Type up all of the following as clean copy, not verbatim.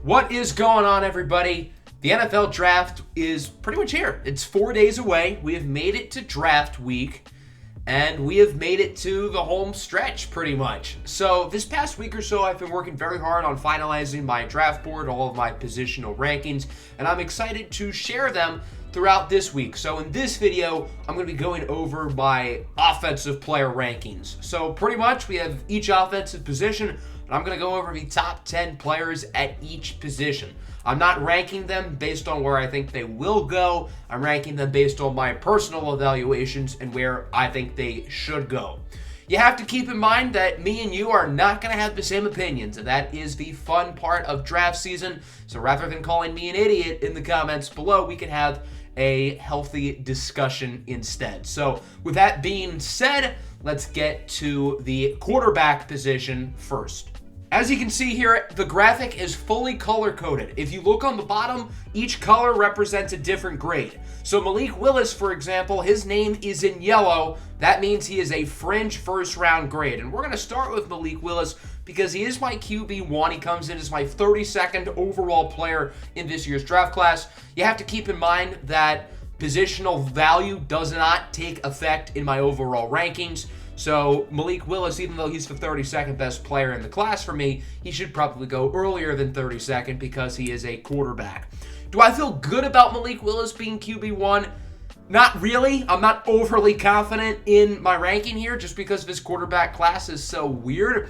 What is going on, everybody? The NFL draft is pretty much here. It's 4 days away. We have made it to draft week, and we have made it to the home stretch pretty much. So this past week or so, I've been working very hard on finalizing my draft board, all of my positional rankings, and I'm excited to share them throughout this week. So in this video, I'm going to be going over my offensive player rankings. So pretty much we have each offensive position, and I'm going to go over the top 10 players at each position. I'm not ranking them based on where I think they will go. I'm ranking them based on my personal evaluations and where I think they should go. You have to keep in mind that me and you are not going to have the same opinions, and that is the fun part of draft season. So rather than calling me an idiot in the comments below, we can have a healthy discussion instead. So with that being said, let's get to the quarterback position first. As you can see here, the graphic is fully color-coded. If you look on the bottom, each color represents a different grade. So Malik Willis, for example, his name is in yellow. That means he is a fringe first-round grade. And we're going to start with Malik Willis because he is my QB1. He comes in as my 32nd overall player in this year's draft class. You have to keep in mind that positional value does not take effect in my overall rankings. So Malik Willis, even though he's the 32nd best player in the class for me, he should probably go earlier than 32nd because he is a quarterback. Do I feel good about Malik Willis being QB1? Not really. I'm not overly confident in my ranking here just because this quarterback class is so weird.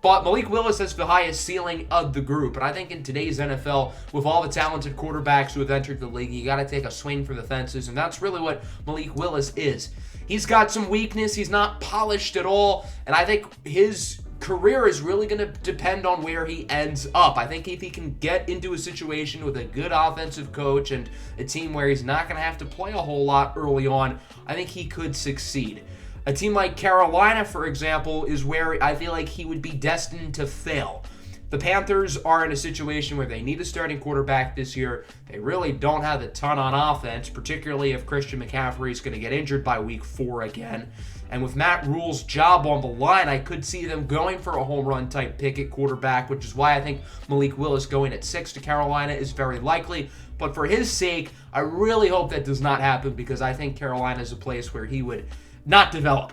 But Malik Willis has the highest ceiling of the group. And I think in today's NFL, with all the talented quarterbacks who have entered the league, you got to take a swing for the fences. And that's really what Malik Willis is. He's got some weakness. He's not polished at all. And I think his career is really going to depend on where he ends up. I think if he can get into a situation with a good offensive coach and a team where he's not going to have to play a whole lot early on, I think he could succeed. A team like Carolina, for example, is where I feel like he would be destined to fail. The Panthers are in a situation where they need a starting quarterback this year. They really don't have a ton on offense, particularly if Christian McCaffrey is going to get injured by week 4 again. And with Matt Rule's job on the line, I could see them going for a home run type pick at quarterback, which is why I think Malik Willis going at 6 to Carolina is very likely. But for his sake, I really hope that does not happen because I think Carolina is a place where he would not develop.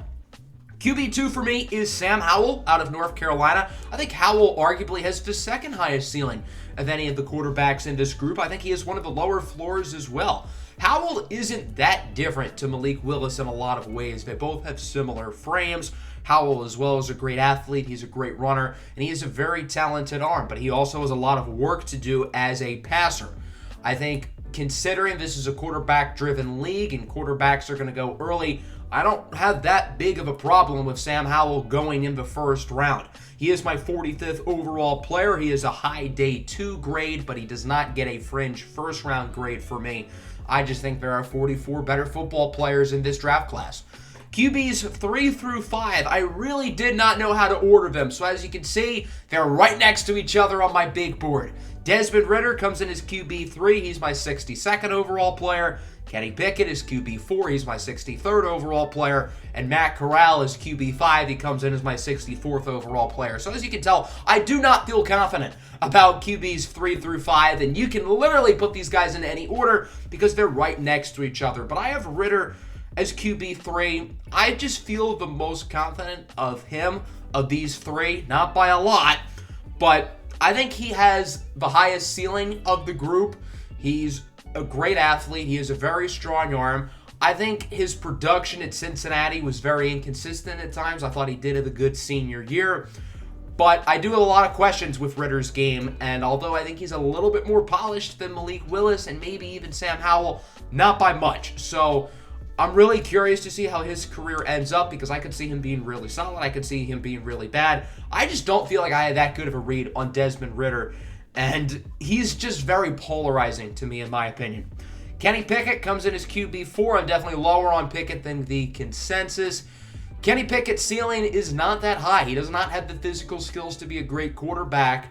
QB2 for me is Sam Howell out of North Carolina. I think Howell arguably has the second highest ceiling of any of the quarterbacks in this group. I think he has one of the lower floors as well. Howell isn't that different to Malik Willis in a lot of ways. They both have similar frames. Howell as well is a great athlete. He's a great runner, and he has a very talented arm, but he also has a lot of work to do as a passer. I think considering this is a quarterback-driven league and quarterbacks are going to go early, I don't have that big of a problem with Sam Howell going in the first round. He is my 45th overall player. He is a high day 2 grade, but he does not get a fringe first round grade for me. I just think there are 44 better football players in this draft class. QBs 3 through 5, I really did not know how to order them. So as you can see, they're right next to each other on my big board. Desmond Ridder comes in as QB3. He's my 62nd overall player. Kenny Pickett is QB4. He's my 63rd overall player. And Matt Corral is QB5. He comes in as my 64th overall player. So as you can tell, I do not feel confident about QBs 3 through 5. And you can literally put these guys in any order because they're right next to each other. But I have Ridder as QB3. I just feel the most confident of him of these 3. Not by a lot, but I think he has the highest ceiling of the group. He's a great athlete. He has a very strong arm. I think his production at Cincinnati was very inconsistent at times. I thought he did have a good senior year. But I do have a lot of questions with Ridder's game. And although I think he's a little bit more polished than Malik Willis and maybe even Sam Howell, not by much. So I'm really curious to see how his career ends up because I could see him being really solid. I could see him being really bad. I just don't feel like I had that good of a read on Desmond Ridder. And he's just very polarizing to me, in my opinion. Kenny Pickett comes in as QB4. I'm definitely lower on Pickett than the consensus. Kenny Pickett's ceiling is not that high. He does not have the physical skills to be a great quarterback.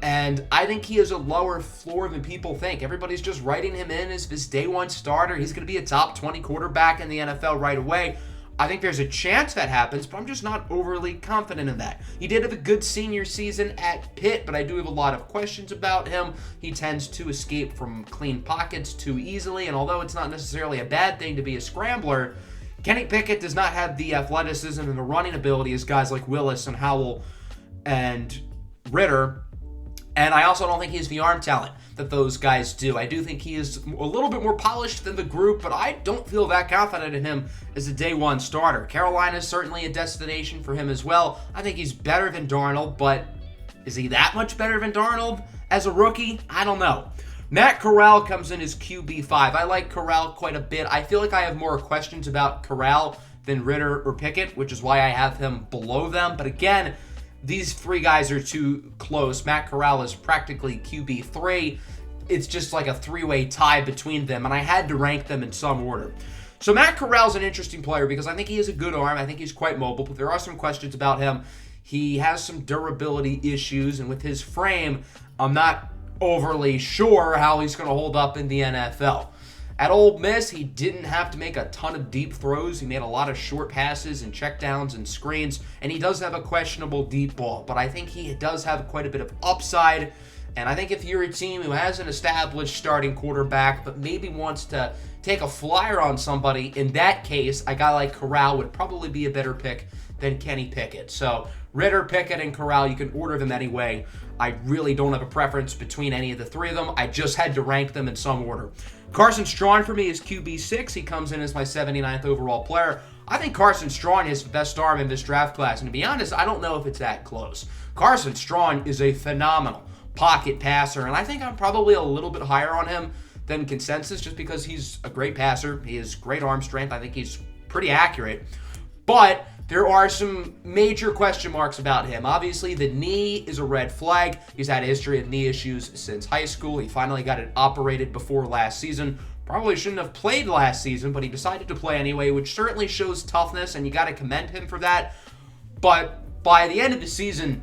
And I think he has a lower floor than people think. Everybody's just writing him in as this day 1 starter. He's going to be a top 20 quarterback in the NFL right away. I think there's a chance that happens, but I'm just not overly confident in that. He did have a good senior season at Pitt, but I do have a lot of questions about him. He tends to escape from clean pockets too easily, and although it's not necessarily a bad thing to be a scrambler, Kenny Pickett does not have the athleticism and the running ability as guys like Willis and Howell and Ritter, and I also don't think he has the arm talent that those guys do. I do think he is a little bit more polished than the group, but I don't feel that confident in him as a day one starter. Carolina is certainly a destination for him as well. I think he's better than Darnold, but is he that much better than Darnold as a rookie? I don't know. Matt Corral comes in as QB5. I like Corral quite a bit. I feel like I have more questions about Corral than Ritter or Pickett, which is why I have him below them. But again, these three guys are too close. Matt Corral is practically QB3. It's just like a three-way tie between them, and I had to rank them in some order. So Matt Corral's an interesting player because I think he has a good arm. I think he's quite mobile, but there are some questions about him. He has some durability issues, and with his frame, I'm not overly sure how he's going to hold up in the NFL. At Ole Miss, he didn't have to make a ton of deep throws. He made a lot of short passes and checkdowns and screens, and he does have a questionable deep ball, but I think he does have quite a bit of upside. And I think if you're a team who has an established starting quarterback but maybe wants to take a flyer on somebody, in that case, a guy like Corral would probably be a better pick than Kenny Pickett. So Ritter, Pickett, and Corral, you can order them anyway. I really don't have a preference between any of the three of them. I just had to rank them in some order. Carson Strong for me is QB6. He comes in as my 79th overall player. I think Carson Strong is the best arm in this draft class. And to be honest, I don't know if it's that close. Carson Strong is a phenomenal pocket passer, and I think I'm probably a little bit higher on him than consensus just because he's a great passer. He has great arm strength. I think he's pretty accurate. But there are some major question marks about him. Obviously, the knee is a red flag. He's had a history of knee issues since high school. He finally got it operated before last season. Probably shouldn't have played last season, but he decided to play anyway, which certainly shows toughness, and you got to commend him for that. But by the end of the season,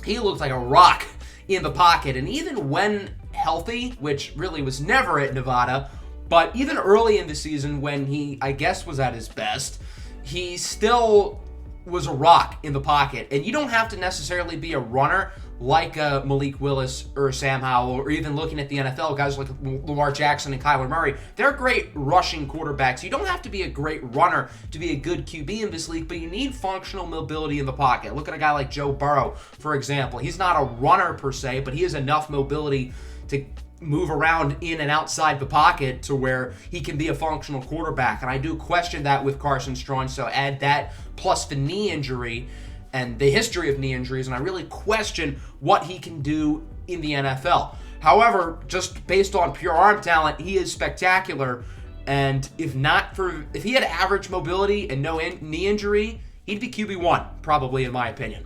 he looked like a rock in the pocket, and even when healthy, which really was never at Nevada, but even early in the season when he, I guess, was at his best, he still was a rock in the pocket. And you don't have to necessarily be a runner like Malik Willis or Sam Howell, or even looking at the NFL, guys like Lamar Jackson and Kyler Murray. They're great rushing quarterbacks. You don't have to be a great runner to be a good QB in this league, but you need functional mobility in the pocket. Look at a guy like Joe Burrow, for example. He's not a runner per se, but he has enough mobility to move around in and outside the pocket to where he can be a functional quarterback. And I do question that with Carson Strong, so add that plus the knee injury and the history of knee injuries, and I really question what he can do in the NFL. However, just based on pure arm talent, he is spectacular, and if he had average mobility and no knee injury, he'd be QB1, probably, in my opinion.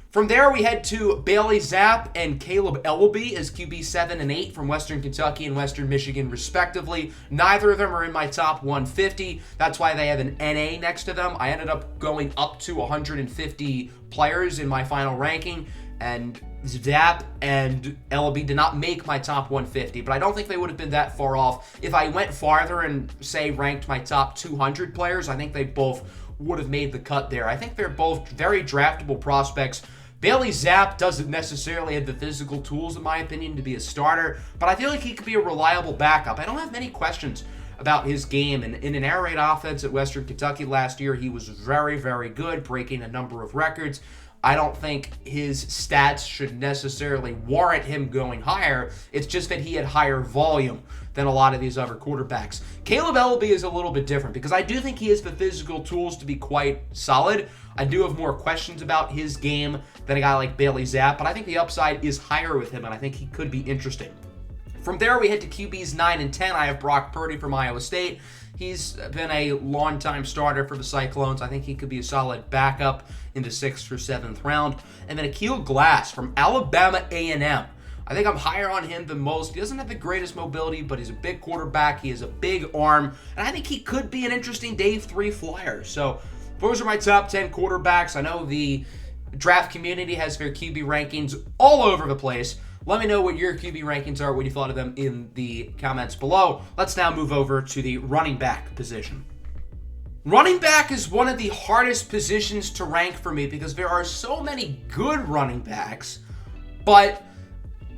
From there, we head to Bailey Zapp and Caleb Ellaby as QB7 and 8 from Western Kentucky and Western Michigan, respectively. Neither of them are in my top 150. That's why they have an NA next to them. I ended up going up to 150 players in my final ranking, and Zapp and Ellaby did not make my top 150, but I don't think they would have been that far off. If I went farther and, say, ranked my top 200 players, I think they both would have made the cut there. I think they're both very draftable prospects. Bailey Zapp doesn't necessarily have the physical tools, in my opinion, to be a starter, but I feel like he could be a reliable backup. I don't have many questions about his game, and in an air raid offense at Western Kentucky last year, he was very, very good, breaking a number of records. I don't think his stats should necessarily warrant him going higher. It's just that he had higher volume than a lot of these other quarterbacks. Caleb Ellaby is a little bit different because I do think he has the physical tools to be quite solid. I do have more questions about his game than a guy like Bailey Zapp, but I think the upside is higher with him, and I think he could be interesting. From there, we head to QBs 9 and 10. I have Brock Purdy from Iowa State. He's been a long-time starter for the Cyclones. I think he could be a solid backup in the 6th or 7th round. And then Akil Glass from Alabama A&M. I think I'm higher on him than most. He doesn't have the greatest mobility, but he's a big quarterback. He has a big arm, and I think he could be an interesting day 3 flyer. So those are my top 10 quarterbacks. I know the draft community has their QB rankings all over the place. Let me know what your QB rankings are, what you thought of them in the comments below. Let's now move over to the running back position. Running back is one of the hardest positions to rank for me because there are so many good running backs, but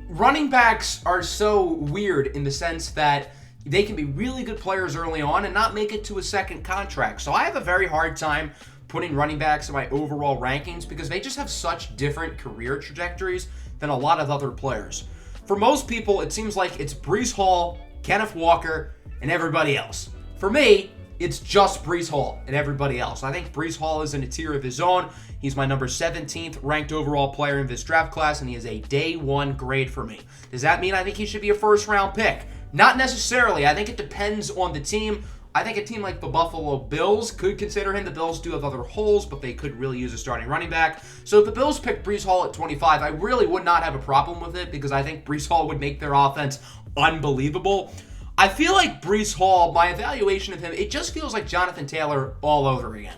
running backs are so weird in the sense that they can be really good players early on and not make it to a second contract. So I have a very hard time putting running backs in my overall rankings because they just have such different career trajectories than a lot of other players. For most people, it seems like it's Breece Hall, Kenneth Walker, and everybody else. For me, it's just Breece Hall and everybody else. I think Breece Hall is in a tier of his own. He's my number 17th ranked overall player in this draft class, and he is a day one grade for me. Does that mean I think he should be a first-round pick? Not necessarily. I think it depends on the team. I think a team like the Buffalo Bills could consider him. The Bills do have other holes, but they could really use a starting running back. So if the Bills picked Breece Hall at 25, I really would not have a problem with it because I think Breece Hall would make their offense unbelievable. I feel like Breece Hall, my evaluation of him, it just feels like Jonathan Taylor all over again.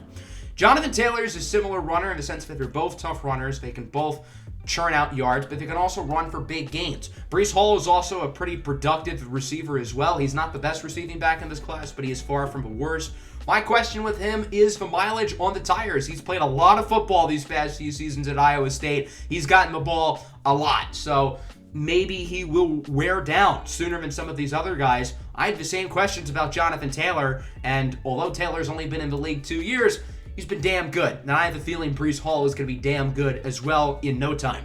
Jonathan Taylor is a similar runner in the sense that they're both tough runners. They can both churn out yards, but they can also run for big gains. Breece Hall is also a pretty productive receiver as well. He's not the best receiving back in this class, but he is far from the worst. My question with him is the mileage on the tires. He's played a lot of football these past few seasons at Iowa State. He's gotten the ball a lot, so maybe he will wear down sooner than some of these other guys. I had the same questions about Jonathan Taylor, and although Taylor's only been in the league 2 years, he's been damn good. Now I have a feeling Breece Hall is going to be damn good as well in no time.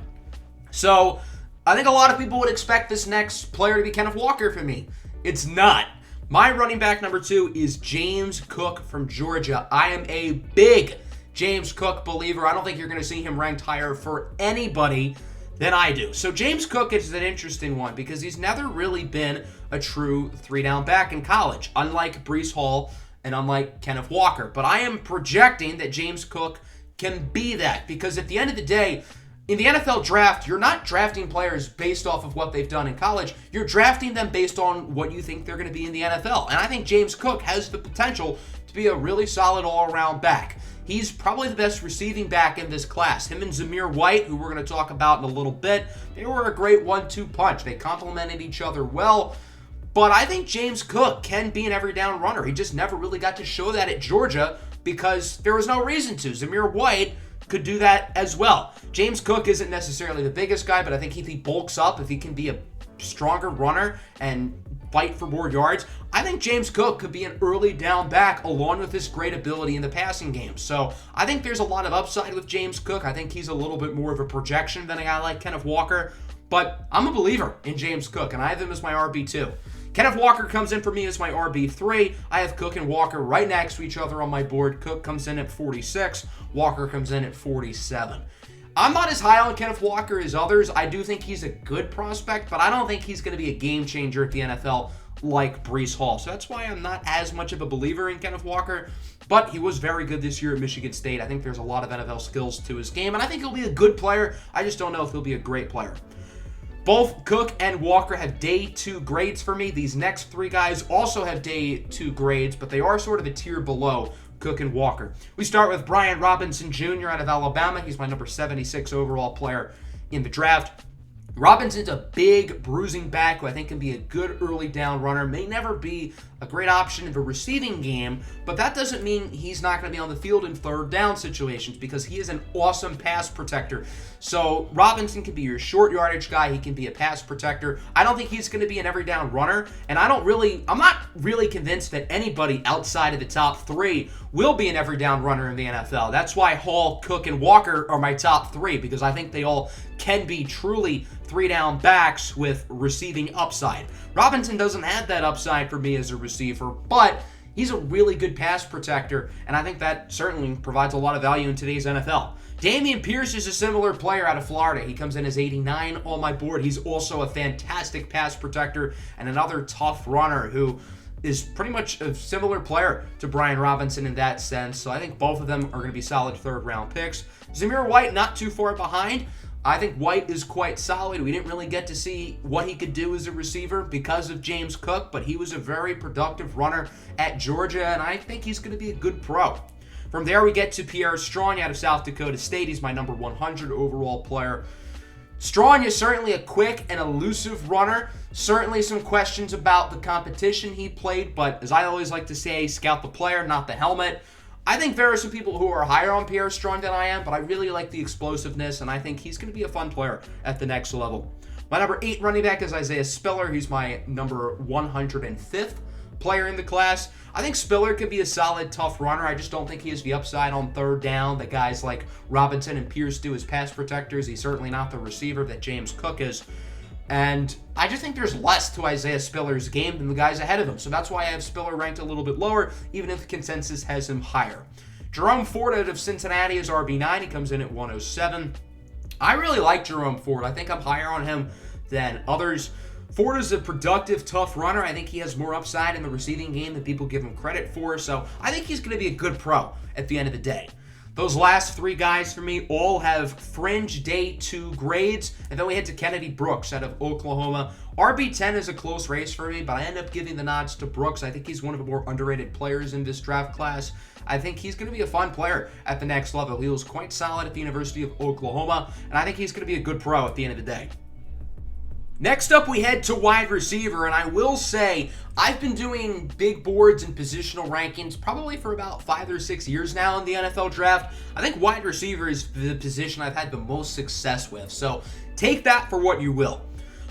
So I think a lot of people would expect this next player to be Kenneth Walker for me. It's not. My running back number 2 is James Cook from Georgia. I am a big James Cook believer. I don't think you're going to see him ranked higher for anybody than I do. So James Cook is an interesting one because he's never really been a true 3-down back in college, unlike Breece Hall and unlike Kenneth Walker. But I am projecting that James Cook can be that because at the end of the day, in the NFL draft, you're not drafting players based off of what they've done in college. You're drafting them based on what you think they're going to be in the NFL. And I think James Cook has the potential to be a really solid all-around back. He's probably the best receiving back in this class. Him and Zamir White, who we're going to talk about in a little bit, they were a great 1-2 punch. They complemented each other well. But I think James Cook can be an every down runner. He just never really got to show that at Georgia because there was no reason to. Zamir White could do that as well. James Cook isn't necessarily the biggest guy, but I think if he bulks up, if he can be a stronger runner and fight for more yards, I think James Cook could be an early down back along with his great ability in the passing game. So I think there's a lot of upside with James Cook. I think he's a little bit more of a projection than a guy like Kenneth Walker, but I'm a believer in James Cook, and I have him as my RB2. Kenneth Walker comes in for me as my RB3. I have Cook and Walker right next to each other on my board. Cook comes in at 46. Walker comes in at 47. I'm not as high on Kenneth Walker as others. I do think he's a good prospect, but I don't think he's going to be a game changer at the NFL like Breece Hall. So that's why I'm not as much of a believer in Kenneth Walker, but he was very good this year at Michigan State. I think there's a lot of NFL skills to his game, and I think he'll be a good player. I just don't know if he'll be a great player. Both Cook and Walker have day 2 grades for me. These next 3 guys also have day 2 grades, but they are sort of a tier below Cook and Walker. We start with Brian Robinson Jr. out of Alabama. He's my number 76 overall player in the draft. Robinson's a big bruising back who I think can be a good early down runner. May never be a great option in the receiving game, but that doesn't mean he's not going to be on the field in third down situations because he is an awesome pass protector. So Robinson can be your short yardage guy. He can be a pass protector. I don't think he's going to be an every down runner, and I'm not really convinced that anybody outside of the top 3 will be an every down runner in the NFL. That's why Hall, Cook, and Walker are my top 3 because I think they all can be truly 3-down backs with receiving upside. Robinson doesn't have that upside for me as a receiver, but he's a really good pass protector, and I think that certainly provides a lot of value in today's NFL. Dameon Pierce is a similar player out of Florida. He comes in as 89 on my board. He's also a fantastic pass protector and another tough runner who is pretty much a similar player to Brian Robinson in that sense. So I think both of them are going to be solid third-round picks. Zamir White, not too far behind. I think White is quite solid. We didn't really get to see what he could do as a receiver because of James Cook, but he was a very productive runner at Georgia, and I think he's going to be a good pro. From there, we get to Pierre Strong out of South Dakota State. He's my number 100 overall player. Strachan is certainly a quick and elusive runner. Certainly some questions about the competition he played, but as I always like to say, scout the player, not the helmet. I think there are some people who are higher on Pierre Strachan than I am, but I really like the explosiveness, and I think he's going to be a fun player at the next level. My number 8 running back is Isaiah Spiller. He's my number 105th player in the class. I think Spiller could be a solid, tough runner. I just don't think he has the upside on third down that guys like Robinson and Pierce do as pass protectors. He's certainly not the receiver that James Cook is. And I just think there's less to Isaiah Spiller's game than the guys ahead of him. So that's why I have Spiller ranked a little bit lower, even if the consensus has him higher. Jerome Ford out of Cincinnati is RB9. He comes in at 107. I really like Jerome Ford. I think I'm higher on him than others. Ford is a productive, tough runner. I think he has more upside in the receiving game than people give him credit for. So I think he's going to be a good pro at the end of the day. Those last 3 guys for me all have fringe day 2 grades. And then we head to Kennedy Brooks out of Oklahoma. RB10 is a close race for me, but I end up giving the nods to Brooks. I think he's one of the more underrated players in this draft class. I think he's going to be a fun player at the next level. He was quite solid at the University of Oklahoma, and I think he's going to be a good pro at the end of the day. Next up, we head to wide receiver, and I will say I've been doing big boards and positional rankings probably for about 5 or 6 years now in the NFL draft. I think wide receiver is the position I've had the most success with, so take that for what you will.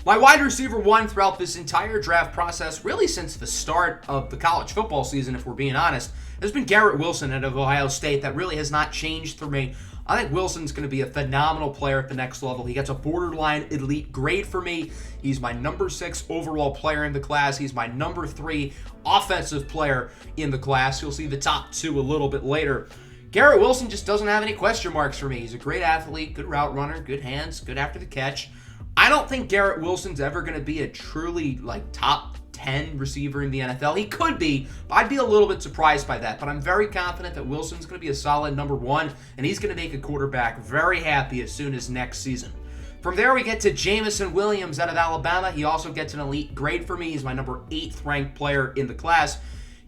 My wide receiver 1 throughout this entire draft process, really since the start of the college football season, if we're being honest, has been Garrett Wilson out of Ohio State. That really has not changed for me. I think Wilson's going to be a phenomenal player at the next level. He gets a borderline elite grade for me. He's my number 6 overall player in the class. He's my number 3 offensive player in the class. You'll see the top 2 a little bit later. Garrett Wilson just doesn't have any question marks for me. He's a great athlete, good route runner, good hands, good after the catch. I don't think Garrett Wilson's ever going to be a truly top 10 receiver in the NFL. He could be, but I'd be a little bit surprised by that. But I'm very confident that Wilson's going to be a solid number 1, and he's going to make a quarterback very happy as soon as next season. From there, we get to Jameson Williams out of Alabama. He also gets an elite grade for me. He's my number 8th ranked player in the class.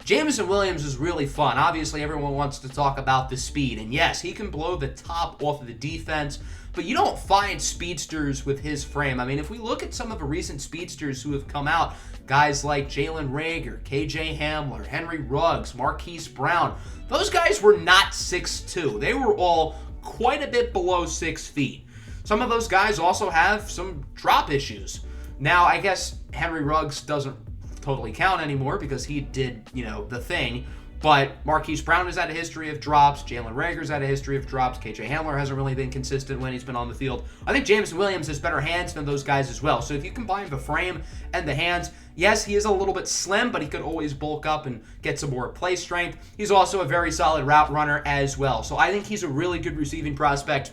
Jameson Williams is really fun. Obviously, everyone wants to talk about the speed. And yes, he can blow the top off of the defense, but you don't find speedsters with his frame. I mean, if we look at some of the recent speedsters who have come out, guys like Jalen Reagor, KJ Hamler, Henry Ruggs, Marquise Brown, those guys were not 6'2". They were all quite a bit below 6 feet. Some of those guys also have some drop issues. Now, I guess Henry Ruggs doesn't totally count anymore because he did, the thing. But Marquise Brown has had a history of drops. Jalen Reagor's had a history of drops. KJ Hamler hasn't really been consistent when he's been on the field. I think Jameson Williams has better hands than those guys as well. So if you combine the frame and the hands, yes, he is a little bit slim, but he could always bulk up and get some more play strength. He's also a very solid route runner as well. So I think he's a really good receiving prospect.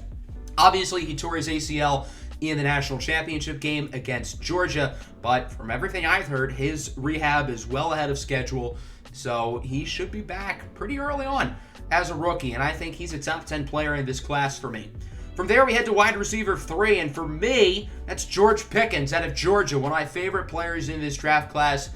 Obviously, he tore his ACL in the national championship game against Georgia, but from everything I've heard, his rehab is well ahead of schedule, so he should be back pretty early on as a rookie, and I think he's a top 10 player in this class for me. From there, we head to wide receiver 3, and for me, that's George Pickens out of Georgia, one of my favorite players in this draft class.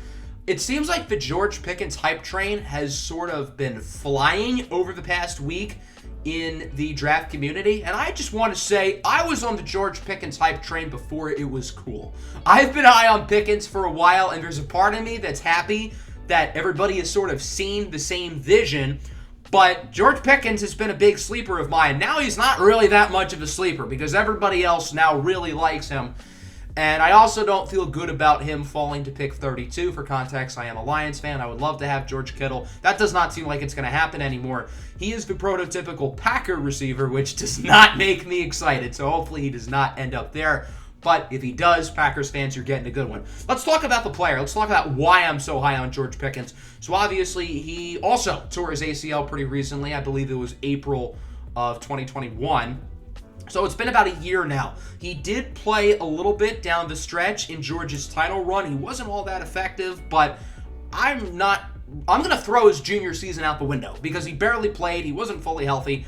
It seems like the George Pickens hype train has sort of been flying over the past week in the draft community, and I just want to say I was on the George Pickens hype train before it was cool. I've been high on Pickens for a while, and there's a part of me that's happy that everybody has sort of seen the same vision, but George Pickens has been a big sleeper of mine. Now he's not really that much of a sleeper because everybody else now really likes him. And I also don't feel good about him falling to pick 32. For context, I am a Lions fan. I would love to have George Kittle. That does not seem like it's going to happen anymore. He is the prototypical Packer receiver, which does not make me excited. So hopefully he does not end up there. But if he does, Packers fans, you're getting a good one. Let's talk about the player. Let's talk about why I'm so high on George Pickens. So obviously, he also tore his ACL pretty recently. I believe it was April of 2021. So it's been about a year now. He did play a little bit down the stretch in Georgia's title run. He wasn't all that effective, but I'm going to throw his junior season out the window because he barely played. He wasn't fully healthy.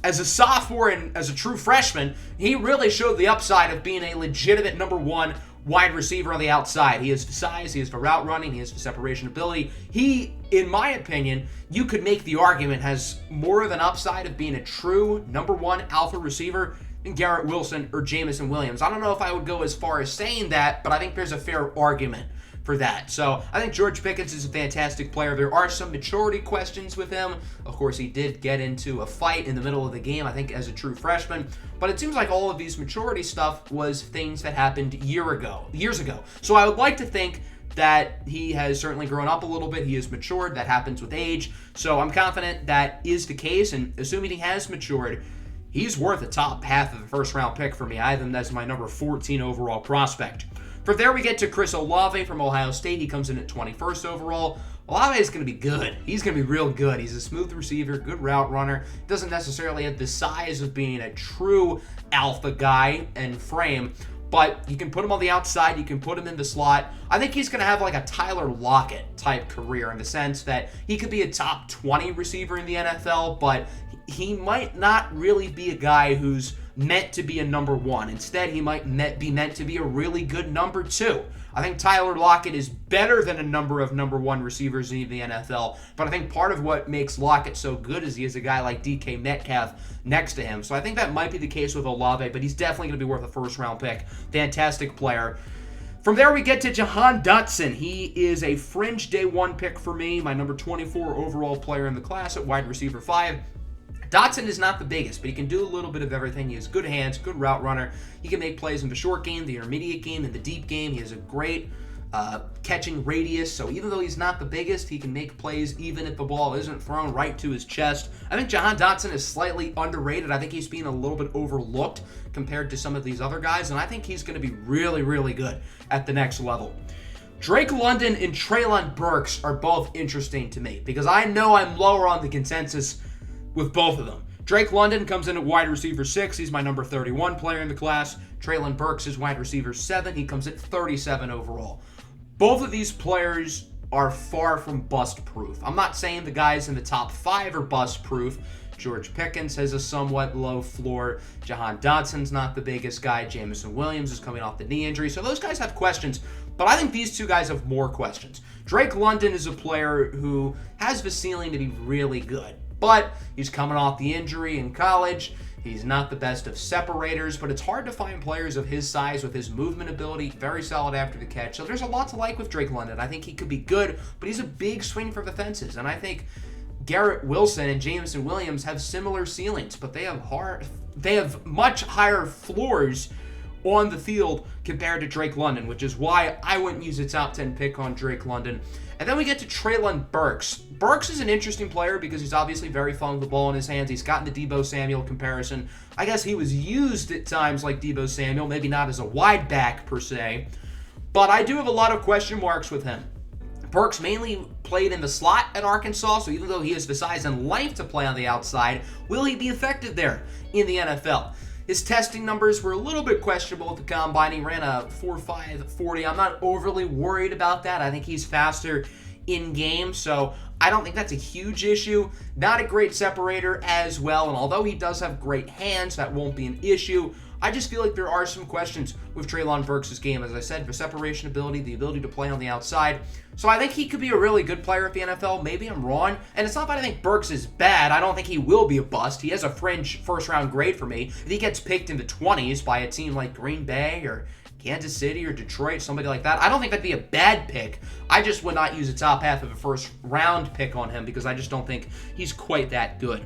As a sophomore and as a true freshman, he really showed the upside of being a legitimate number 1 wide receiver on the outside. He has the size, he has the route running, he has the separation ability. He, in my opinion, you could make the argument, has more of an upside of being a true number 1 alpha receiver Garrett Wilson or Jameson Williams. I don't know if I would go as far as saying that, but I think there's a fair argument for that. So I think George Pickens is a fantastic player. There are some maturity questions with him. Of course, he did get into a fight in the middle of the game, I think, as a true freshman. But it seems like all of these maturity stuff was things that happened years ago. So I would like to think that he has certainly grown up a little bit. He has matured. That happens with age. So I'm confident that is the case. And assuming he has matured, he's worth a top half of the first round pick for me. I have him as my number 14 overall prospect. From there, we get to Chris Olave from Ohio State. He comes in at 21st overall. Olave is going to be good. He's going to be real good. He's a smooth receiver, good route runner. Doesn't necessarily have the size of being a true alpha guy and frame, but you can put him on the outside. You can put him in the slot. I think he's going to have like a Tyler Lockett type career in the sense that he could be a top 20 receiver in the NFL, but he might not really be a guy who's meant to be a number one. Instead, he might be meant to be a really good number two. I think Tyler Lockett is better than a number of number one receivers in the NFL, but I think part of what makes Lockett so good is he has a guy like DK Metcalf next to him. So I think that might be the case with Olave, but he's definitely going to be worth a first-round pick. Fantastic player. From there, we get to Jahan Dotson. He is a fringe day one pick for me, my number 24 overall player in the class at wide receiver 5. Dotson is not the biggest, but he can do a little bit of everything. He has good hands, good route runner. He can make plays in the short game, the intermediate game, and the deep game. He has a great catching radius, so even though he's not the biggest, he can make plays even if the ball isn't thrown right to his chest. I think Jahan Dotson is slightly underrated. I think he's being a little bit overlooked compared to some of these other guys, and I think he's going to be really, really good at the next level. Drake London and Treylon Burks are both interesting to me because I know I'm lower on the consensus with both of them. Drake London comes in at wide receiver 6. He's my number 31 player in the class. Treylon Burks is wide receiver 7. He comes at 37 overall. Both of these players are far from bust-proof. I'm not saying the guys in the top 5 are bust-proof. George Pickens has a somewhat low floor. Jahan Dotson's not the biggest guy. Jameson Williams is coming off the knee injury. So those guys have questions, but I think these two guys have more questions. Drake London is a player who has the ceiling to be really good, but he's coming off the injury in college. He's not the best of separators, but it's hard to find players of his size with his movement ability, very solid after the catch. So there's a lot to like with Drake London. I think he could be good, but he's a big swing for the fences. And I think Garrett Wilson and Jameson Williams have similar ceilings, but they have much higher floors on the field compared to Drake London, which is why I wouldn't use a top 10 pick on Drake London. And then we get to Treylon Burks. Burks is an interesting player because he's obviously very fond of the ball in his hands. He's gotten the Deebo Samuel comparison. I guess he was used at times like Deebo Samuel, maybe not as a wide back per se, but I do have a lot of question marks with him. Burks mainly played in the slot at Arkansas, so even though he has the size and length to play on the outside, will he be effective there in the NFL? His testing numbers were a little bit questionable at the combine. He ran a 4.5 40. I'm not overly worried about that. I think he's faster in game, so I don't think that's a huge issue. Not a great separator as well, and although he does have great hands, that won't be an issue. I just feel like there are some questions with Treylon Burks' game. As I said, for separation ability, the ability to play on the outside. So I think he could be a really good player at the NFL. Maybe I'm wrong. And it's not that I think Burks is bad. I don't think he will be a bust. He has a fringe first-round grade for me. If he gets picked in the 20s by a team like Green Bay or Kansas City or Detroit, somebody like that, I don't think that'd be a bad pick. I just would not use a top half of a first-round pick on him because I just don't think he's quite that good.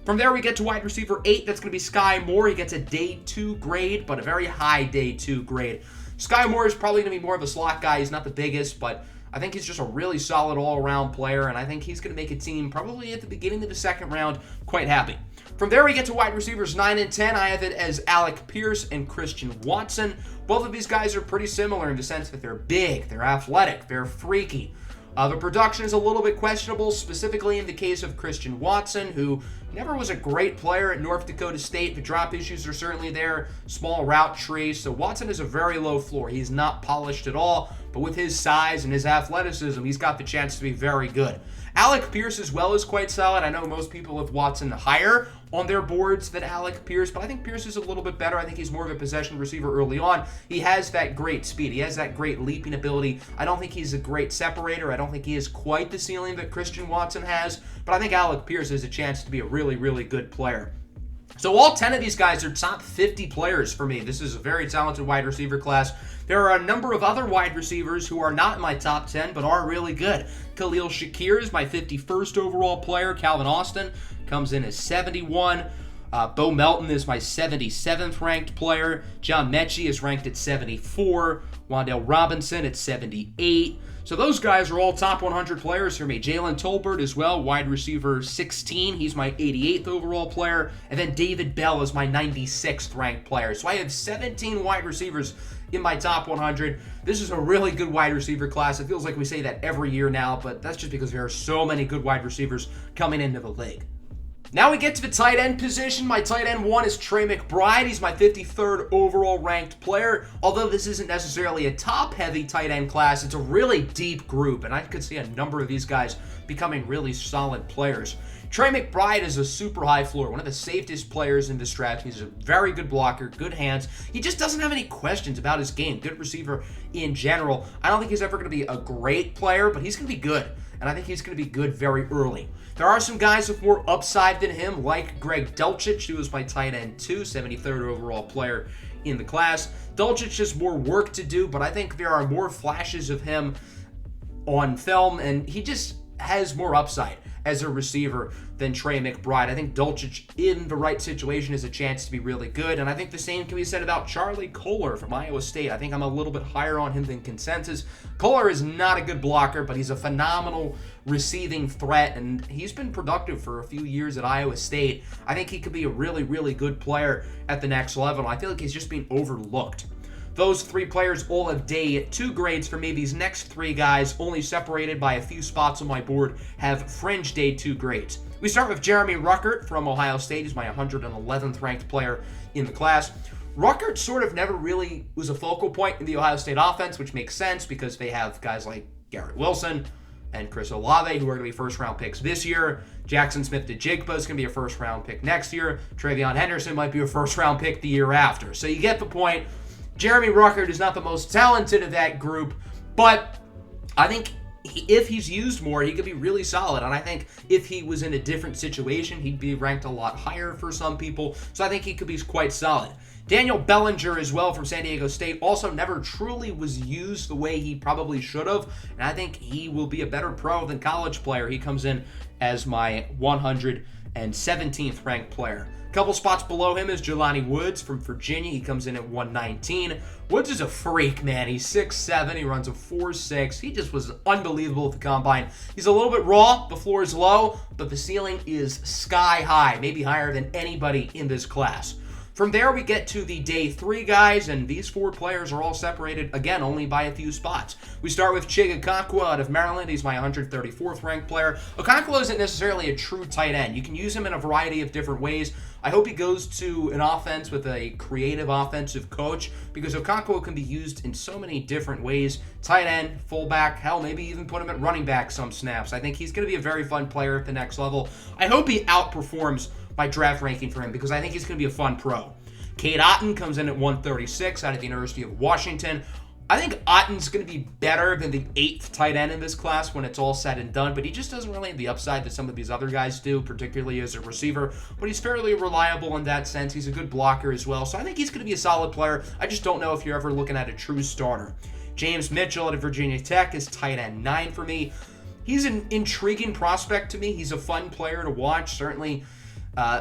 From there, we get to wide receiver 8. That's going to be Sky Moore. He gets a day 2 grade, but a very high day 2 grade. Sky Moore is probably going to be more of a slot guy. He's not the biggest, but I think he's just a really solid all-around player, and I think he's going to make a team probably at the beginning of the second round quite happy. From there, we get to wide receivers 9 and 10. I have it as Alec Pierce and Christian Watson. Both of these guys are pretty similar in the sense that they're big, they're athletic, they're freaky. The production is a little bit questionable, specifically in the case of Christian Watson, who never was a great player at North Dakota State. The drop issues are certainly there, small route tree, so Watson has a very low floor. He's not polished at all, but with his size and his athleticism, he's got the chance to be very good. Alec Pierce as well is quite solid. I know most people have Watson higher on their boards than Alec Pierce, but I think Pierce is a little bit better. I think he's more of a possession receiver early on. He has that great speed. He has that great leaping ability. I don't think he's a great separator. I don't think he has quite the ceiling that Christian Watson has, but I think Alec Pierce has a chance to be a really, really good player. So all 10 of these guys are top 50 players for me. This is a very talented wide receiver class. There are a number of other wide receivers who are not in my top 10, but are really good. Khalil Shakir is my 51st overall player. Calvin Austin comes in as 71. Bo Melton is my 77th ranked player. John Mechie is ranked at 74. Wan'Dale Robinson at 78. So those guys are all top 100 players for me. Jalen Tolbert as well, wide receiver 16. He's my 88th overall player. And then David Bell is my 96th ranked player. So I have 17 wide receivers in my top 100. This is a really good wide receiver class. It feels like we say that every year now, but that's just because there are so many good wide receivers coming into the league. Now we get to the tight end position. My tight end 1 is Trey McBride. He's my 53rd overall ranked player. Although this isn't necessarily a top-heavy tight end class, it's a really deep group, and I could see a number of these guys becoming really solid players. Trey McBride is a super high floor, one of the safest players in this draft. He's a very good blocker, good hands. He just doesn't have any questions about his game. Good receiver in general. I don't think he's ever going to be a great player, but he's going to be good. And I think he's going to be good very early. There are some guys with more upside than him, like Greg Dulcich, who was my tight end 2, 73rd overall player in the class. Dulcich has more work to do, but I think there are more flashes of him on film, and he just has more upside as a receiver than Trey McBride. I think Dulcich, in the right situation, has a chance to be really good, and I think the same can be said about Charlie Kolar from Iowa State. I think I'm a little bit higher on him than consensus. Kolar is not a good blocker, but he's a phenomenal receiving threat, and he's been productive for a few years at Iowa State. I think he could be a really, really good player at the next level. I feel like he's just being overlooked. Those 3 players all have day 2 grades for me. These next 3 guys, only separated by a few spots on my board, have fringe day 2 grades. We start with Jeremy Ruckert from Ohio State. He's my 111th ranked player in the class. Ruckert sort of never really was a focal point in the Ohio State offense, which makes sense because they have guys like Garrett Wilson and Chris Olave, who are going to be first-round picks this year. Jackson Smith-Njigba is going to be a first-round pick next year. Travion Henderson might be a first-round pick the year after. So you get the point. Jeremy Ruckert is not the most talented of that group, but I think if he's used more, he could be really solid. And I think if he was in a different situation, he'd be ranked a lot higher for some people. So I think he could be quite solid. Daniel Bellinger as well from San Diego State also never truly was used the way he probably should have. And I think he will be a better pro than college player. He comes in as my 117th ranked player. A couple spots below him is Jelani Woods from Virginia. He comes in at 119. Woods is a freak, man. He's 6'7". He runs a 4.6. He just was unbelievable at the combine. He's a little bit raw. The floor is low, but the ceiling is sky high, maybe higher than anybody in this class. From there, we get to the day 3 guys, and these 4 players are all separated, again, only by a few spots. We start with Chig Okonkwo out of Maryland. He's my 134th ranked player. Okonkwo isn't necessarily a true tight end. You can use him in a variety of different ways. I hope he goes to an offense with a creative offensive coach, because Okonkwo can be used in so many different ways. Tight end, fullback, hell, maybe even put him at running back some snaps. I think he's going to be a very fun player at the next level. I hope he outperforms my draft ranking for him, because I think he's going to be a fun pro. Cade Otton comes in at 136 out of the University of Washington. I think Otton's going to be better than the 8th tight end in this class when it's all said and done, but he just doesn't really have the upside that some of these other guys do, particularly as a receiver. But he's fairly reliable in that sense. He's a good blocker as well, so I think he's going to be a solid player. I just don't know if you're ever looking at a true starter. James Mitchell out of Virginia Tech is tight end 9 for me. He's an intriguing prospect to me. He's a fun player to watch, certainly.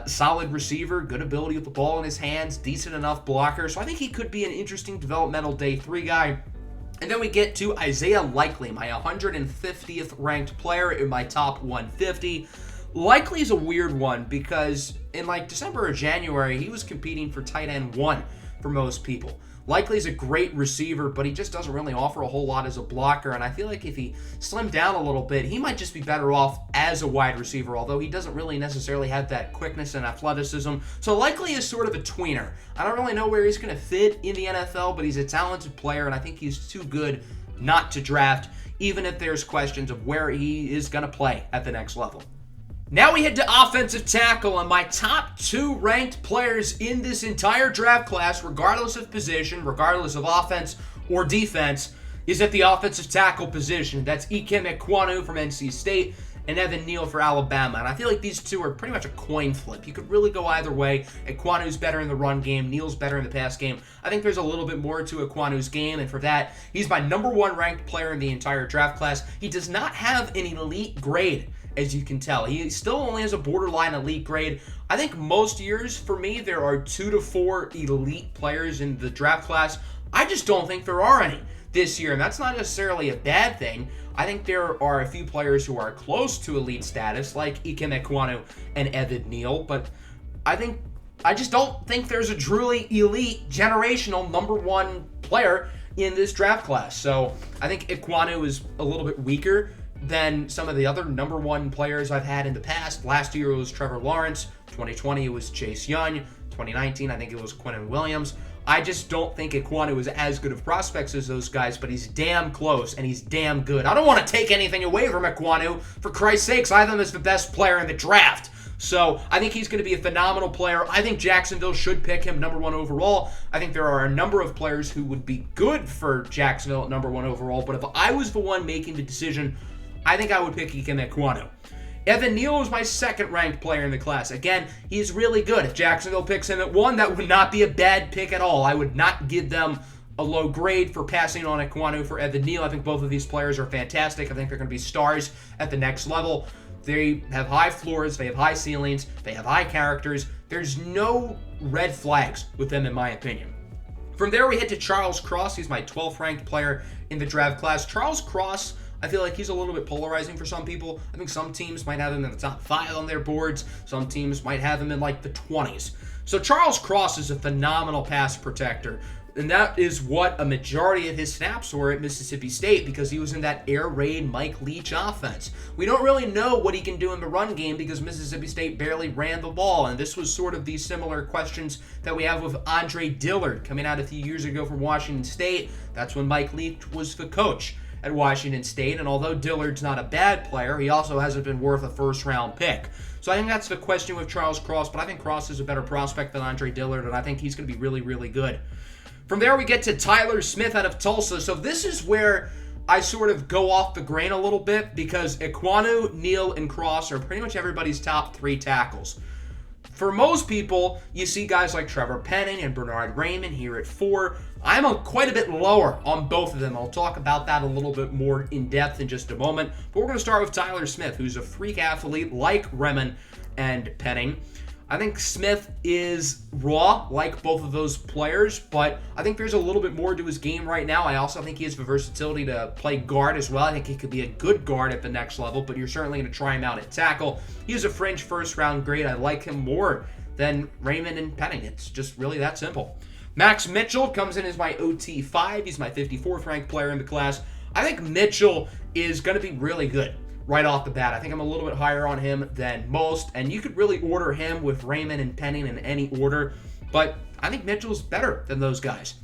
Solid receiver, good ability with the ball in his hands, decent enough blocker. So I think he could be an interesting developmental day 3 guy. And then we get to Isaiah Likely, my 150th ranked player in my top 150. Likely is a weird one because in like December or January, he was competing for tight end 1 for most people. Likely is a great receiver, but he just doesn't really offer a whole lot as a blocker, and I feel like if he slimmed down a little bit, he might just be better off as a wide receiver, although he doesn't really necessarily have that quickness and athleticism. So Likely is sort of a tweener. I don't really know where he's going to fit in the NFL, but he's a talented player, and I think he's too good not to draft, even if there's questions of where he is going to play at the next level. Now we head to offensive tackle, and my top 2 ranked players in this entire draft class, regardless of position, regardless of offense or defense, is at the offensive tackle position. That's Ikem Ekwonu from NC State and Evan Neal for Alabama. And I feel like these two are pretty much a coin flip. You could really go either way. Ekwonu's better in the run game. Neal's better in the pass game. I think there's a little bit more to Ekwonu's game, and for that, he's my #1 ranked player in the entire draft class. He does not have an elite grade, as you can tell. He still only has a borderline elite grade. I think most years, for me, there are 2 to 4 elite players in the draft class. I just don't think there are any this year, and that's not necessarily a bad thing. I think there are a few players who are close to elite status, like Ikem Ekwonu and Evan Neal, but I just don't think there's a truly elite generational #1 player in this draft class. So I think Ekwonu is a little bit weaker than some of the other #1 players I've had in the past. Last year it was Trevor Lawrence. 2020 it was Chase Young. 2019 I think it was Quinnen Williams. I just don't think Ekwonu is as good of prospects as those guys, but he's damn close and he's damn good. I don't want to take anything away from Ekwonu. For Christ's sakes, I have him as the best player in the draft. So I think he's going to be a phenomenal player. I think Jacksonville should pick him #1 overall. I think there are a number of players who would be good for Jacksonville at #1 overall, but if I was the one making the decision, I think I would pick Ikem Ekwonu. Evan Neal is my 2nd ranked player in the class. Again, he's really good. If Jacksonville picks him at 1, that would not be a bad pick at all. I would not give them a low grade for passing on Ekwonu for Evan Neal. I think both of these players are fantastic. I think they're going to be stars at the next level. They have high floors. They have high ceilings. They have high characters. There's no red flags with them, in my opinion. From there, we head to Charles Cross. He's my 12th ranked player in the draft class. Charles Cross, I feel like he's a little bit polarizing for some people. I think some teams might have him in the top 5 on their boards. Some teams might have him in like the 20s. So Charles Cross is a phenomenal pass protector. And that is what a majority of his snaps were at Mississippi State, because he was in that air raid Mike Leach offense. We don't really know what he can do in the run game because Mississippi State barely ran the ball. And this was sort of the similar questions that we have with Andre Dillard coming out a few years ago from Washington State. That's when Mike Leach was the coach at Washington State. And although Dillard's not a bad player, he also hasn't been worth a first-round pick. So I think that's the question with Charles Cross, but I think Cross is a better prospect than Andre Dillard, and I think he's going to be really, really good. From there, we get to Tyler Smith out of Tulsa. So this is where I sort of go off the grain a little bit, because Ekwonu, Neal, and Cross are pretty much everybody's top 3 tackles. For most people, you see guys like Trevor Penning and Bernard Raymond here at 4. I'm quite a bit lower on both of them. I'll talk about that a little bit more in depth in just a moment. But we're going to start with Tyler Smith, who's a freak athlete like Raymond and Penning. I think Smith is raw, like both of those players, but I think there's a little bit more to his game right now. I also think he has the versatility to play guard as well. I think he could be a good guard at the next level, but you're certainly going to try him out at tackle. He has a fringe first-round grade. I like him more than Raymond and Penning. It's just really that simple. Max Mitchell comes in as my OT5. He's my 54th ranked player in the class. I think Mitchell is going to be really good right off the bat. I think I'm a little bit higher on him than most, and you could really order him with Raymond and Penning in any order, but I think Mitchell's better than those guys.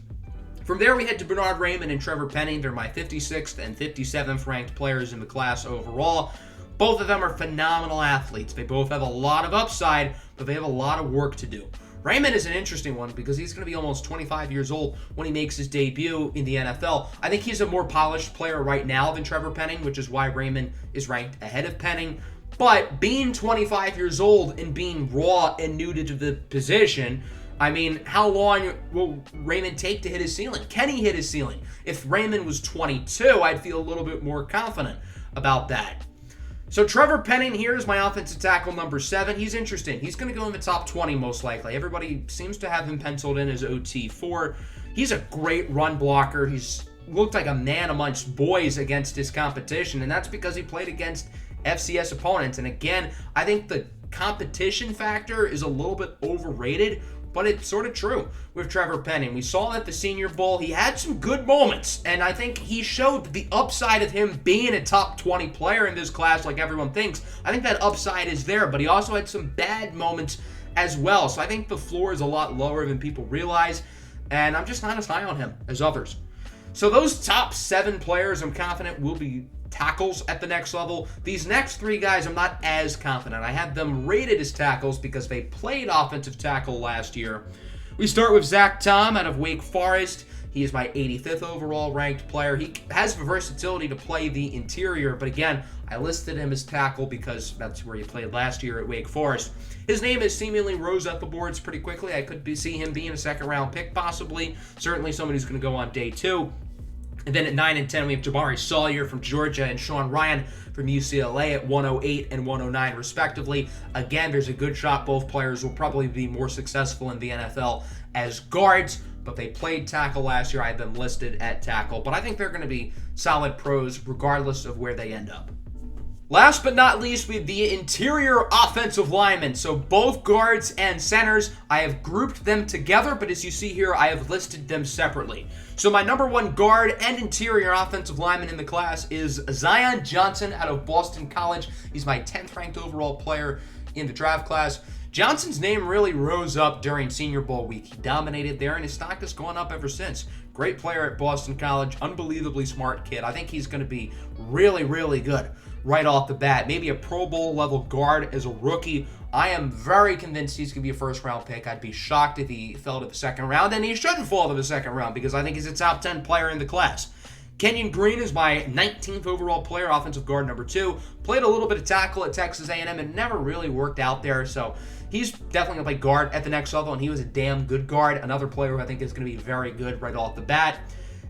From there, we head to Bernard Raymond and Trevor Penning. They're my 56th and 57th ranked players in the class overall. Both of them are phenomenal athletes. They both have a lot of upside, but they have a lot of work to do. Raymond is an interesting one because he's going to be almost 25 years old when he makes his debut in the NFL. I think he's a more polished player right now than Trevor Penning, which is why Raymond is ranked ahead of Penning. But being 25 years old and being raw and new to the position, I mean, how long will Raymond take to hit his ceiling? Can he hit his ceiling? If Raymond was 22, I'd feel a little bit more confident about that. So Trevor Penning here is my offensive tackle number 7. He's interesting. He's going to go in the top 20 most likely. Everybody seems to have him penciled in as OT4. He's a great run blocker. He's looked like a man amongst boys against his competition, and that's because he played against FCS opponents. And again, I think the competition factor is a little bit overrated, but it's sort of true with Trevor Penning. We saw at the Senior Bowl, he had some good moments, and I think he showed the upside of him being a top 20 player in this class like everyone thinks. I think that upside is there, but he also had some bad moments as well. So I think the floor is a lot lower than people realize, and I'm just not as high on him as others. So those top 7 players, I'm confident, will be tackles at the next level. These next 3 guys, I'm not as confident. I had them rated as tackles because they played offensive tackle last year. We start with Zach Tom out of Wake Forest. He is my 85th overall ranked player. He has the versatility to play the interior, but again, I listed him as tackle because that's where he played last year at Wake Forest. His name has seemingly rose up the boards pretty quickly. I could see him being a second-round pick possibly. Certainly somebody who's going to go on day 2. And then at 9 and 10, we have Jabari Sawyer from Georgia and Sean Ryan from UCLA at 108 and 109, respectively. Again, there's a good shot both players will probably be more successful in the NFL as guards, but they played tackle last year. I had them listed at tackle, but I think they're going to be solid pros regardless of where they end up. Last but not least, we have the interior offensive linemen. So both guards and centers, I have grouped them together, but as you see here, I have listed them separately. So my number 1 guard and interior offensive lineman in the class is Zion Johnson out of Boston College. He's my 10th ranked overall player in the draft class. Johnson's name really rose up during Senior Bowl week. He dominated there, and his stock has gone up ever since. Great player at Boston College, unbelievably smart kid. I think he's going to be really, really good right off the bat. Maybe a Pro Bowl level guard as a rookie. I am very convinced he's going to be a first-round pick. I'd be shocked if he fell to the second round, and he shouldn't fall to the second round because I think he's a top 10 player in the class. Kenyon Green is my 19th overall player, offensive guard number 2. Played a little bit of tackle at Texas A&M and never really worked out there, so he's definitely going to play guard at the next level, and he was a damn good guard. Another player who I think is going to be very good right off the bat.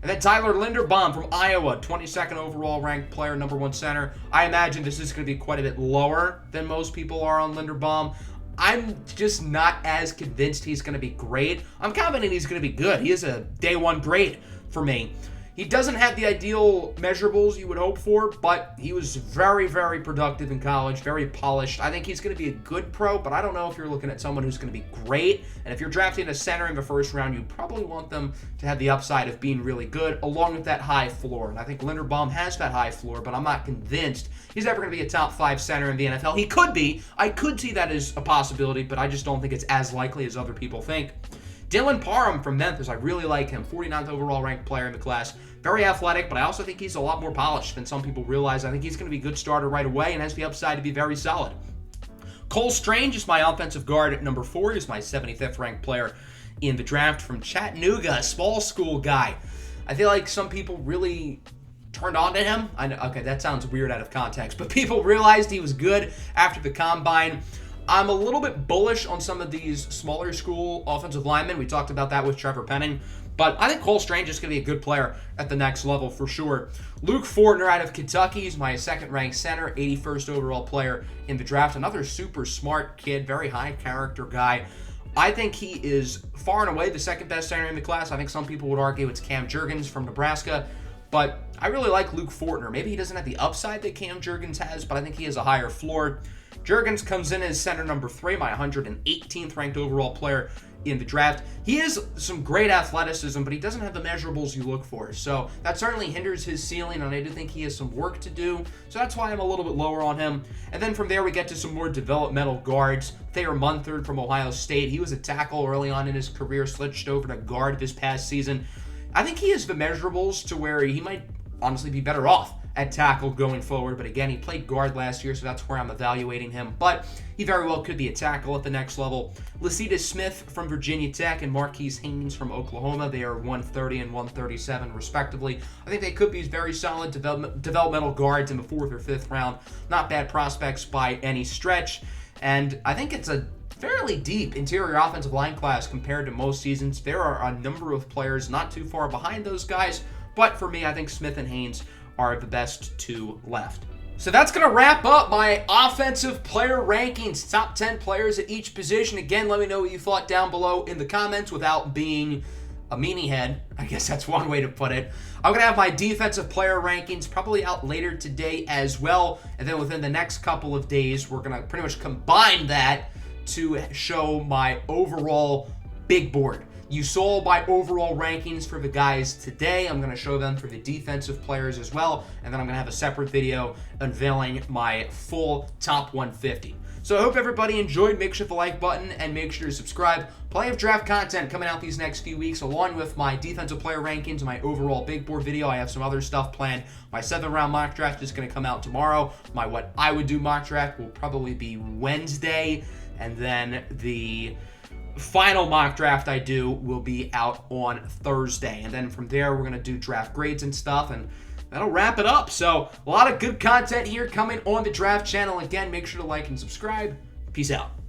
And then Tyler Linderbaum from Iowa, 22nd overall ranked player, number 1 center. I imagine this is going to be quite a bit lower than most people are on Linderbaum. I'm just not as convinced he's going to be great. I'm confident he's going to be good. He is a day 1 grade for me. He doesn't have the ideal measurables you would hope for, but he was very, very productive in college, very polished. I think he's going to be a good pro, but I don't know if you're looking at someone who's going to be great. And if you're drafting a center in the first round, you probably want them to have the upside of being really good, along with that high floor. And I think Linderbaum has that high floor, but I'm not convinced he's ever going to be a top 5 center in the NFL. He could be. I could see that as a possibility, but I just don't think it's as likely as other people think. Dylan Parham from Memphis, I really like him. 49th overall ranked player in the class. Very athletic, but I also think he's a lot more polished than some people realize. I think he's going to be a good starter right away and has the upside to be very solid. Cole Strange is my offensive guard at number 4. He's my 75th ranked player in the draft from Chattanooga, a small school guy. I feel like some people really turned on to him. I know, okay, that sounds weird out of context, but people realized he was good after the combine. I'm a little bit bullish on some of these smaller school offensive linemen. We talked about that with Trevor Penning. But I think Cole Strange is going to be a good player at the next level for sure. Luke Fortner out of Kentucky is my 2nd-ranked center, 81st overall player in the draft. Another super smart kid, very high character guy. I think he is far and away the 2nd-best center in the class. I think some people would argue it's Cam Jurgens from Nebraska. But I really like Luke Fortner. Maybe he doesn't have the upside that Cam Jurgens has, but I think he has a higher floor. Jurgens comes in as center number 3, my 118th ranked overall player in the draft. He has some great athleticism, but he doesn't have the measurables you look for. So that certainly hinders his ceiling, and I do think he has some work to do. So that's why I'm a little bit lower on him. And then from there, we get to some more developmental guards. Thayer Munford from Ohio State. He was a tackle early on in his career, switched over to guard this past season. I think he has the measurables to where he might honestly be better off at tackle going forward, but again, he played guard last year, so that's where I'm evaluating him, but he very well could be a tackle at the next level. Lasita Smith from Virginia Tech and Marquise Haynes from Oklahoma, they are 130 and 137 respectively. I think they could be very solid developmental guards in the 4th or 5th round. Not bad prospects by any stretch, and I think it's a fairly deep interior offensive line class compared to most seasons. There are a number of players not too far behind those guys, but for me, I think Smith and Haynes are the best 2 left. So that's going to wrap up my offensive player rankings, top 10 players at each position. Again, let me know what you thought down below in the comments without being a meanie head. I guess that's one way to put it. I'm going to have my defensive player rankings probably out later today as well. And then within the next couple of days, we're going to pretty much combine that to show my overall big board. You saw my overall rankings for the guys today. I'm going to show them for the defensive players as well. And then I'm going to have a separate video unveiling my full top 150. So I hope everybody enjoyed. Make sure to hit the like button and make sure to subscribe. Plenty of draft content coming out these next few weeks, along with my defensive player rankings and my overall big board video. I have some other stuff planned. My 7th round mock draft is going to come out tomorrow. My what I would do mock draft will probably be Wednesday. And then the final mock draft I do will be out on Thursday. And then from there, we're going to do draft grades and stuff, and that'll wrap it up. So a lot of good content here coming on the Draft channel. Again, make sure to like and subscribe. Peace out.